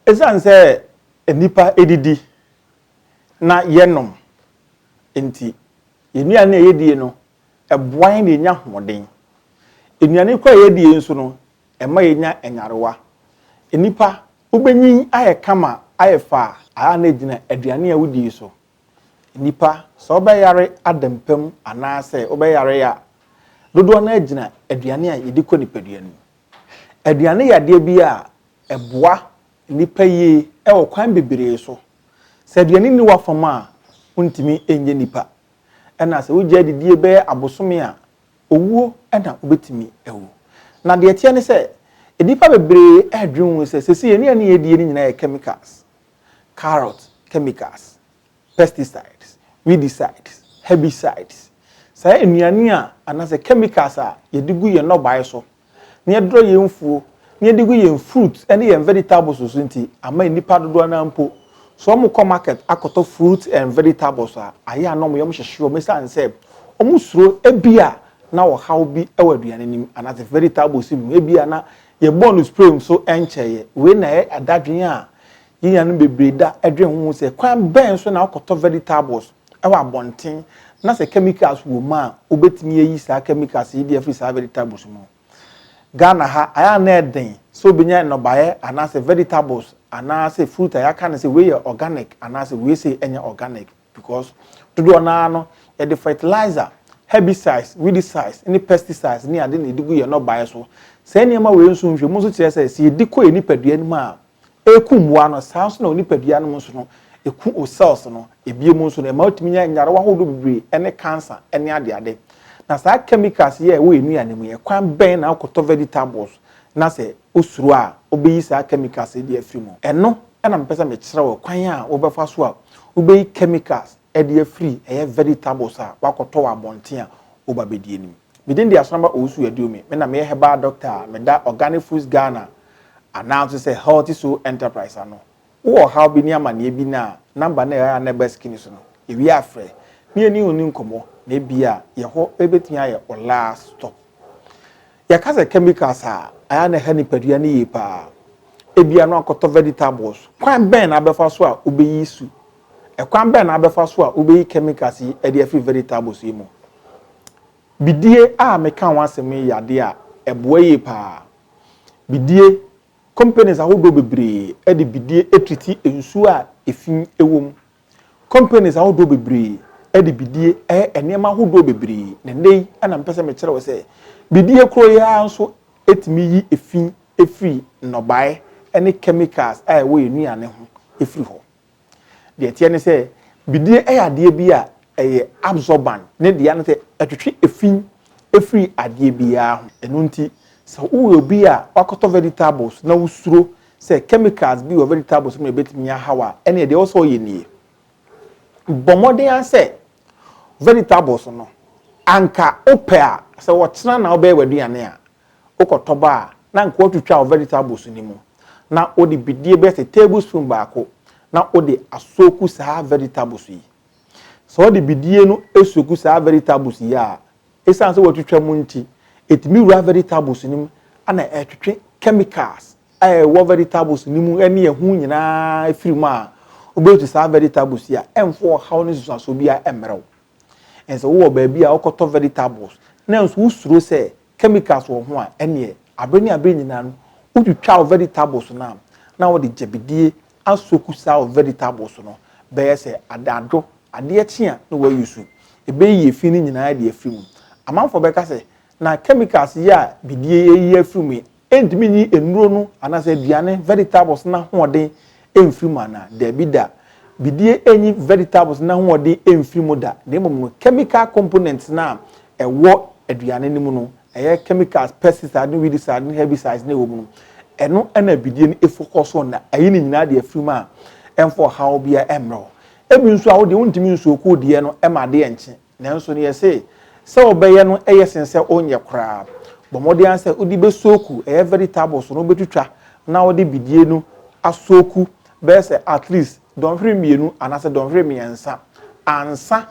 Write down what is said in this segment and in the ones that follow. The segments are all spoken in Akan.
esan say enipa edidi na yenom enti enuane yedie no eboan na enya hoden enuane kwa yedie nso no ema yenya enyarewa enipa ubenyin aye kama aye fa aya na gina aduane a wudi so enipa so obeyare adempem anase obeyare ya dodo na gina aduane a yedi ko nipaduane aduane yade bi a eboa nipa yi ewo kwan bebere so se aduane ni wafama untimi enye nipa ena se wogya didie be abosome a owuo ena obetimi ewu na de etie ne se nipa bebere adwun se sesi eni ani yedie ni nyina chemicals carrot chemicals pesticides weedicides herbicides say enuane a anase chemicals a yedigu ye no bae so ne yedro ye mfuo ne yedigu ye fruit ene ye vegetables so nti ama nipa dodo na mpo so mo come market akoto fruit and vegetables a aya no mo yom hyehye me san say omusuro ebia na wo haw bi ewaduane nim anase vegetables nim ebia na ye bonus spray so encheye we na e adadwen a yinya no bebreda edwen ho se kwan ben so na akoto vegetables ewa bonten na se chemicals wo ma obetimi yi sa chemicals yi dey free sa vegetables mo Ghana ha aya na eden so benya no bae anase vegetables anase fruit aya kan say we organic anase we say enya organic because to do na no e the fertilizer herbicides weedicides any pesticides ni ade na edigu ye no bae so say niam we nso nhwe mu so kire say se ediko eni paduane ma ekumwa no saa so na oni paduane mu so no eku o cells no ebie mu so na ma otimi nya nyare wa hodo bebre ene cancer ene ade na saa chemicals ye we enu ane mu ye kwan ben na akoto vegetables na se osuru a obeyi saa chemicals e de afiri mu eno na mpesa me kire wo kwan a obefa so a obeyi chemicals e de afiri e vegetables a wakoto wa bonten a obabedie nim midin de Asonaba Owusu Aduomi me na me herbal doctor me da Organic Foods Ghana announce say healthy soul enterprise ano wo how bi ni amane bi na number na ya na best skin so no ewi afre me ani oni nkomo na bia ye ho ebetumi aye o last stop ya kaza chemicals a aya na ha ni paduane yi pa ebia no akoto vegetables kwan ben na abefa so a obeyi su e kwan ben na abefa so a obeyi chemicals yi e de free vegetables yi mo bidie a meka wansem yade a eboa yi pa bidie companies ahodo bebre e de bidie etriti ensu a efin ewom companies ahodo bebre e de bidie enema ahodo bebre ne nei ana mpese me kire we se bidie kro ya nso etimi yi efin efri nobae ene chemicals a we enuane ho efri ho de tie ne se bidie ade bi a absorbent ne de ane se atwetwe efin efri ade bi ya ho eno nti so uwe bi a wakoto vegetables na usuro se chemicals bi o vegetables me betimi ya hawa ene de also yenie bomode an se vegetables no anka opea se wotsena na obe waduane a okotoba na nka otwitwa vegetables ni mu na odi bidie be se tablespoon baako na odi asoku saa vegetables yi so odi bidie no esoku saa vegetables yi a esan se wotwitwa mu nti etimi wura vegetables nim ana etwetwe chemicals wo vegetables nim ene ehu nyina efiri mu a obetu saa vegetables ya emfo how ne susaso bia emrew enso wo ba bia okoto vegetables na enso usuro se chemicals wo ho a ene abreni nyina no utwitwa vegetables na wo de jebidie asoku saa vegetables no be se adado ade etia na wo yusu ebe yi efini nyina de afiri mu amanfo be ka se na chemicals ya bidie yi afiri mu entimi ni enuro no anase aduane vegetables na hoden emfiri mu na da bida bidie enyi vegetables na hoden emfiri mu da na emom chemical components na ewo aduane ni mu no chemicals pesticides weedicides herbicides na ewo mu eno na bidie ni efocus on na ayi ni nyina de afiri mu a emfo how bia emro ebi nso a wo de wontimi nso ko de no ema de enche na nso ne yese se obeye no sense onye kra bomode an se odi be soku vegetables no betutwa na wo de bidie no asoku be se at least don hwere mienu anase don hwere miensa ansa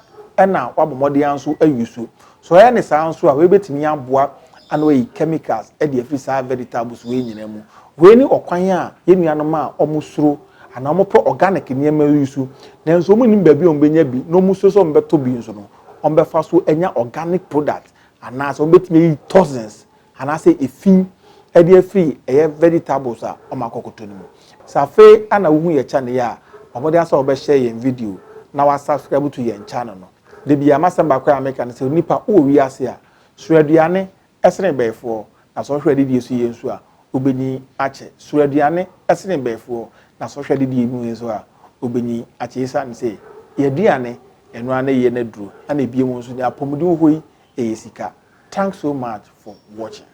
na wa bomode an so ayusu so ya ne saa nso a we betimi aboa ana we chemicals e de afisa vegetables we nyina mu we ni okwan a ye nuanom a omusuro ana omopo organic niyema yusu nanso omu nim baabi ombenya bi no musuro so ombeto bi nso no ombefa so enya organic product ana so ombetime toxins ana say efin ede free vegetables a omakokoto ni mu safe ana wo hu ye channel ya omode asa obe share yen video na wa subscribe to yen channel no de bia masamba kwa America ne se nipa o wi ase a suaduane esene befo na so hwede die so yen so a obeni ache suaduane esene befo na so hwede die mu yen so a obeni ache isa ne se yeduane eno ana ye na duro ana ebie mu so ni apomudi ho yi eyesika. Thanks so much for watching.